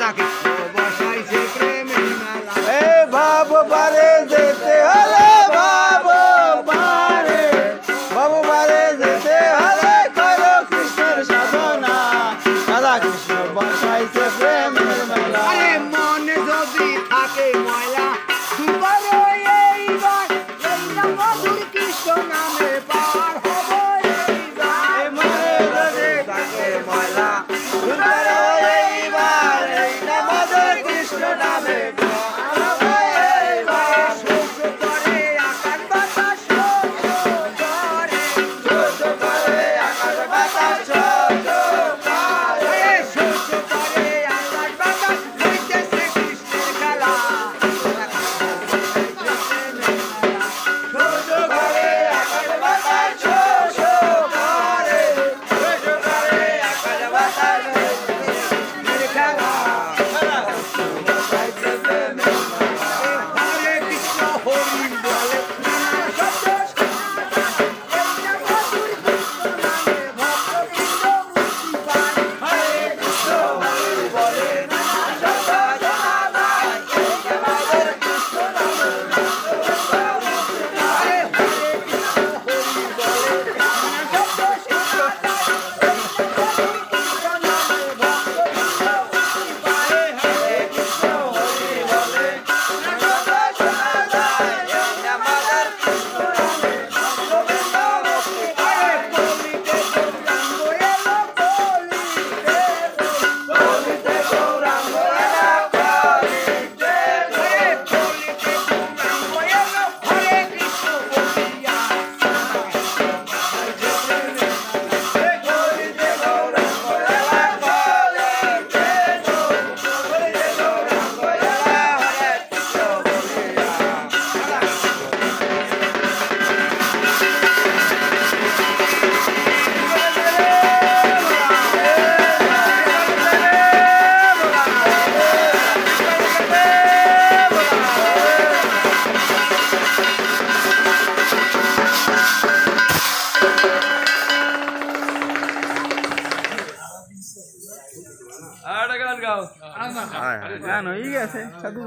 রাধা কৃষ্ণ বসাইছে প্রেমের মেলা। এ ভাব বারে যেতে হলে বাবু বারে যেতে হলে করো কৃষ্ণের সাধনা। রাধা কৃষ্ণ বসাইছে প্রেমের মেলা। আরে মনে যদি থাকে ময়লা দুবার এইবার এই না মধুর কৃষ্ণ নামে পার হব এইবার। এ মনে যদি থাকে ময়লা দুবার এইবার এই না মধুর কৃষ্ণ নামে পার হব এইবার। সহ্য করে আকাশ বাতাস সহ্য করে। সহ্য করে আকাশ বাতাস সহ্য করে। এ সহ্য করে আকাশ বাতাস হইতেছে কৃষ্ণের খেলা। সহ্য করে আকাশ বাতাস সহ্য করে। সহ্য করে আকাশ বাতাস কৃষ্ণের খেলা। বসাইছে প্রেমের মেলা। হরে কৃষ্ণ হরি বলে নানা শব্দ এই না মধুর কৃষ্ণ নামে ভক্তবৃন্দ মুক্তি পায়। হরে কৃষ্ণ হরি বলে নানা শব্দ শোনা যায়। এই যে আমাদের কৃষ্ণ নামে আরে হরে কৃষ্ণ হরি বলে নানা শব্দ শোনা যায়। এই না মধুর কৃষ্ণ নামে ভক্তবৃন্দ মুক্তি পায়। হরে কৃষ্ণ হরি বলে নানা শব্দ শোনা যায়। এই যে আমাদের কৃষ্ণ নামে ভক্তবৃন্দ মুক্তি পায়। কলিতে গৌরাঙ্গ এলো কলিতে। বলিতে গৌরাঙ্গ এলো কলিতে গৌরাঙ্গ এলো হরে কৃষ্ণ বলিয়া। বলিতে গৌরাঙ্গ এলো বলিতে। বলিতে গৌরাঙ্গ এলো হরে কৃষ্ণ বলিয়া। আর গান গাও গান হয়ে গেছে সাধু